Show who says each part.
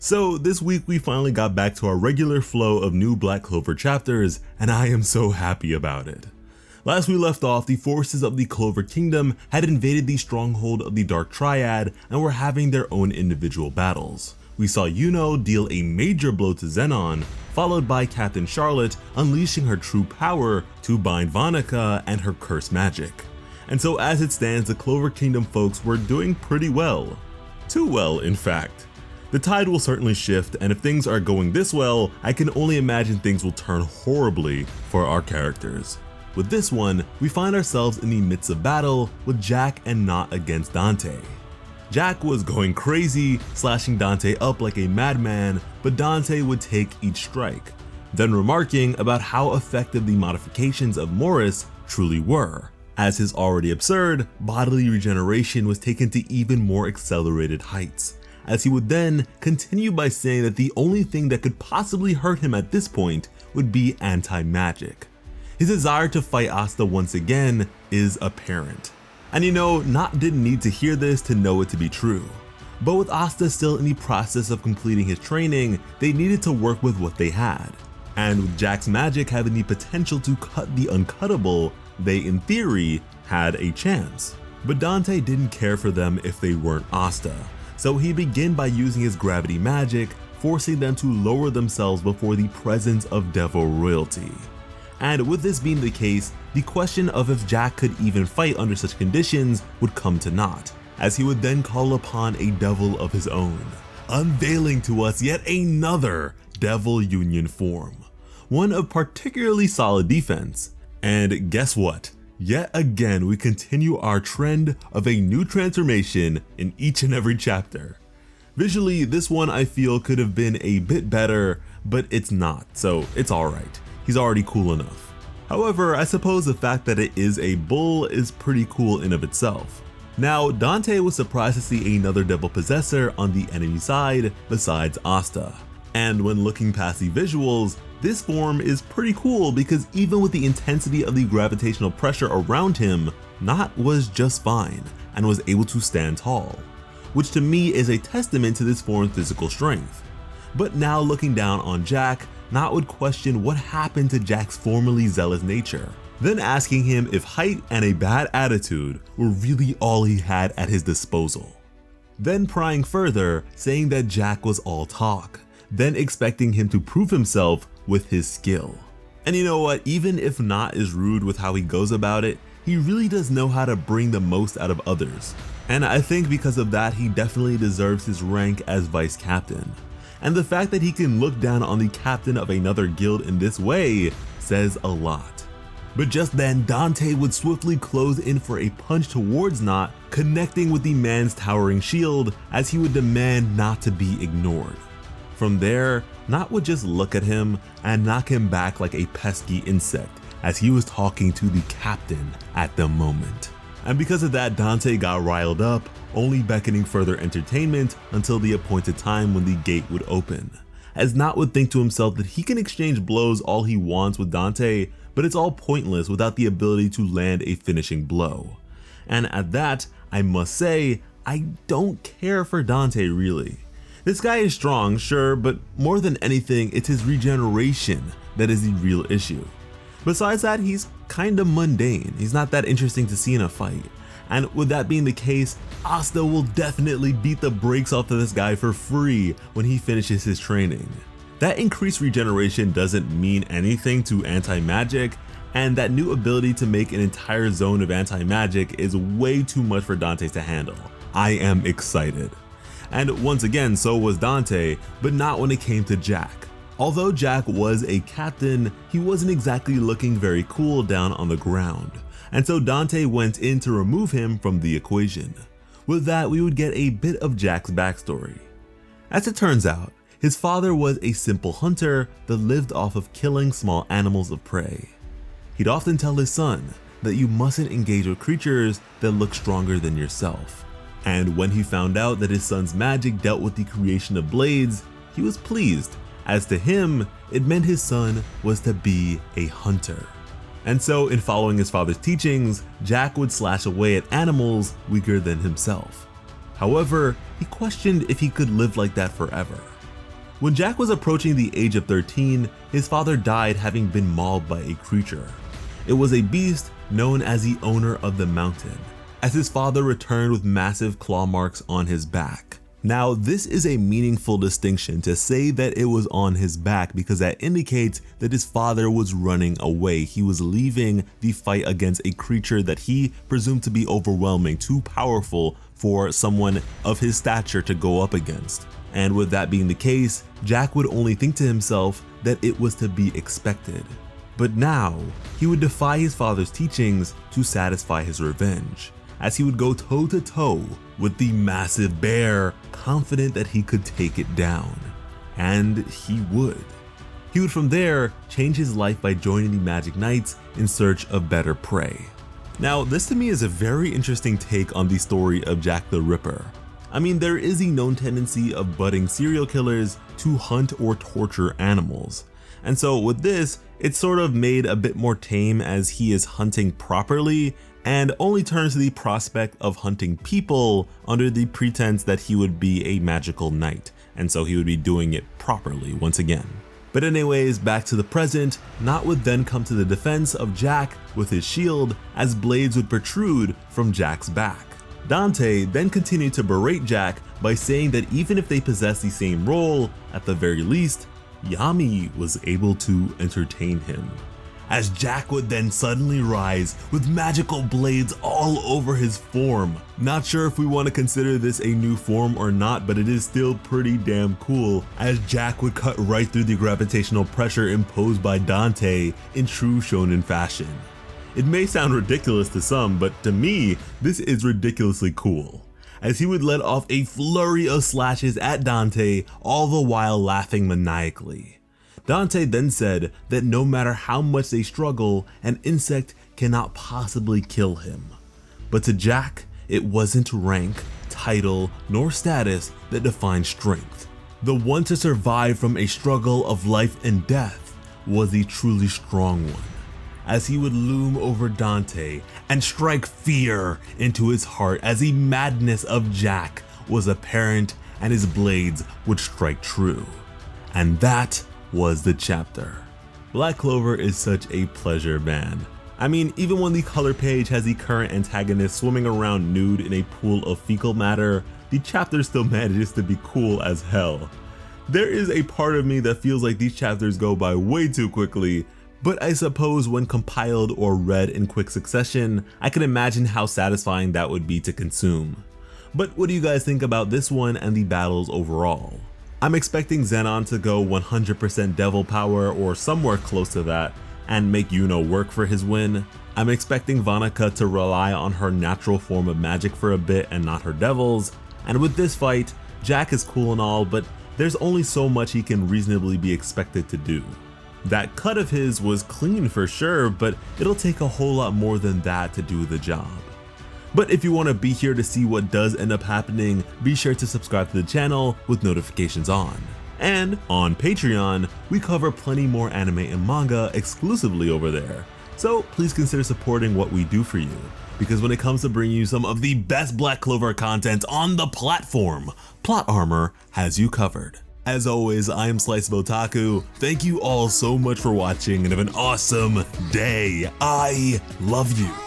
Speaker 1: So this week we finally got back to our regular flow of new Black Clover chapters, and I am so happy about it. Last we left off, the forces of the Clover Kingdom had invaded the stronghold of the Dark Triad and were having their own individual battles. We saw Yuno deal a major blow to Zenon, followed by Captain Charlotte unleashing her true power to bind Vanica and her curse magic. And so as it stands, the Clover Kingdom folks were doing pretty well. Too well, in fact. The tide will certainly shift, and if things are going this well, I can only imagine things will turn horribly for our characters. With this one, we find ourselves in the midst of battle with Jack and Not against Dante. Jack was going crazy, slashing Dante up like a madman, but Dante would take each strike, then remarking about how effective the modifications of Morris truly were, as his already absurd bodily regeneration was taken to even more accelerated heights, as he would then continue by saying that the only thing that could possibly hurt him at this point would be anti-magic. His desire to fight Asta once again is apparent. And you know, Not didn't need to hear this to know it to be true. But with Asta still in the process of completing his training, they needed to work with what they had. And with Jack's magic having the potential to cut the uncuttable, they in theory had a chance. But Dante didn't care for them if they weren't Asta. So he began by using his gravity magic, forcing them to lower themselves before the presence of devil royalty. And with this being the case, the question of if Jack could even fight under such conditions would come to naught, as he would then call upon a devil of his own, unveiling to us yet another Devil Union form, one of particularly solid defense. And guess what? Yet again, we continue our trend of a new transformation in each and every chapter. Visually, this one I feel could have been a bit better, but it's not, so it's alright. He's already cool enough. However, I suppose the fact that it is a bull is pretty cool in of itself. Now, Dante was surprised to see another devil possessor on the enemy side besides Asta. And when looking past the visuals, this form is pretty cool because even with the intensity of the gravitational pressure around him, Not was just fine and was able to stand tall, which to me is a testament to this form's physical strength. But now looking down on Jack, Not would question what happened to Jack's formerly zealous nature, then asking him if height and a bad attitude were really all he had at his disposal. Then prying further, saying that Jack was all talk, then expecting him to prove himself with his skill. And you know what, even if Not is rude with how he goes about it, he really does know how to bring the most out of others. And I think because of that, he definitely deserves his rank as vice captain. And the fact that he can look down on the captain of another guild in this way says a lot. But just then, Dante would swiftly close in for a punch towards Not, connecting with the man's towering shield as he would demand not to be ignored. From there, Not would just look at him and knock him back like a pesky insect as he was talking to the captain at the moment. And because of that, Dante got riled up, only beckoning further entertainment until the appointed time when the gate would open. As Not would think to himself that he can exchange blows all he wants with Dante, but it's all pointless without the ability to land a finishing blow. And at that, I must say, I don't care for Dante really. This guy is strong, sure, but more than anything, it's his regeneration that is the real issue. Besides that, he's kinda mundane. He's not that interesting to see in a fight. And with that being the case, Asta will definitely beat the brakes off of this guy for free when he finishes his training. That increased regeneration doesn't mean anything to anti-magic, and that new ability to make an entire zone of anti-magic is way too much for Dante to handle. I am excited. And once again, so was Dante, but not when it came to Jack. Although Jack was a captain, he wasn't exactly looking very cool down on the ground, and so Dante went in to remove him from the equation. With that, we would get a bit of Jack's backstory. As it turns out, his father was a simple hunter that lived off of killing small animals of prey. He'd often tell his son that you mustn't engage with creatures that look stronger than yourself. And when he found out that his son's magic dealt with the creation of blades, he was pleased, as to him, it meant his son was to be a hunter. And so in following his father's teachings, Jack would slash away at animals weaker than himself. However, he questioned if he could live like that forever. When Jack was approaching the age of 13, his father died having been mauled by a creature. It was a beast known as the owner of the mountain, as his father returned with massive claw marks on his back. Now, this is a meaningful distinction to say that it was on his back because that indicates that his father was running away. He was leaving the fight against a creature that he presumed to be overwhelming, too powerful for someone of his stature to go up against. And with that being the case, Jack would only think to himself that it was to be expected. But now, he would defy his father's teachings to satisfy his revenge, as he would go toe to toe with the massive bear, confident that he could take it down. And he would. He would from there change his life by joining the Magic Knights in search of better prey. Now, this to me is a very interesting take on the story of Jack the Ripper. I mean, there is a known tendency of budding serial killers to hunt or torture animals. And so with this, it's sort of made a bit more tame as he is hunting properly and only turns to the prospect of hunting people under the pretense that he would be a magical knight, and so he would be doing it properly once again. But anyways, back to the present, Nott would then come to the defense of Jack with his shield as blades would protrude from Jack's back. Dante then continued to berate Jack by saying that even if they possessed the same role, at the very least, Yami was able to entertain him. As Jack would then suddenly rise with magical blades all over his form. Not sure if we want to consider this a new form or not, but it is still pretty damn cool, as Jack would cut right through the gravitational pressure imposed by Dante in true shonen fashion. It may sound ridiculous to some, but to me, this is ridiculously cool, as he would let off a flurry of slashes at Dante, all the while laughing maniacally. Dante then said that no matter how much they struggle, an insect cannot possibly kill him. But to Jack, it wasn't rank, title, nor status that defined strength. The one to survive from a struggle of life and death was the truly strong one, as he would loom over Dante and strike fear into his heart as the madness of Jack was apparent and his blades would strike true. And that was the chapter. Black Clover is such a pleasure, man. I mean, even when the color page has the current antagonist swimming around nude in a pool of fecal matter, the chapter still manages to be cool as hell. There is a part of me that feels like these chapters go by way too quickly, but I suppose when compiled or read in quick succession, I can imagine how satisfying that would be to consume. But what do you guys think about this one and the battles overall? I'm expecting Zenon to go 100% devil power or somewhere close to that and make Yuno work for his win. I'm expecting Vanica to rely on her natural form of magic for a bit and not her devils. And with this fight, Jack is cool and all, but there's only so much he can reasonably be expected to do. That cut of his was clean for sure, but it'll take a whole lot more than that to do the job. But if you want to be here to see what does end up happening, be sure to subscribe to the channel with notifications on. And on Patreon, we cover plenty more anime and manga exclusively over there. So please consider supporting what we do for you, because when it comes to bringing you some of the best Black Clover content on the platform, Plot Armor has you covered. As always, I am Slice of Otaku. Thank you all so much for watching and have an awesome day. I love you.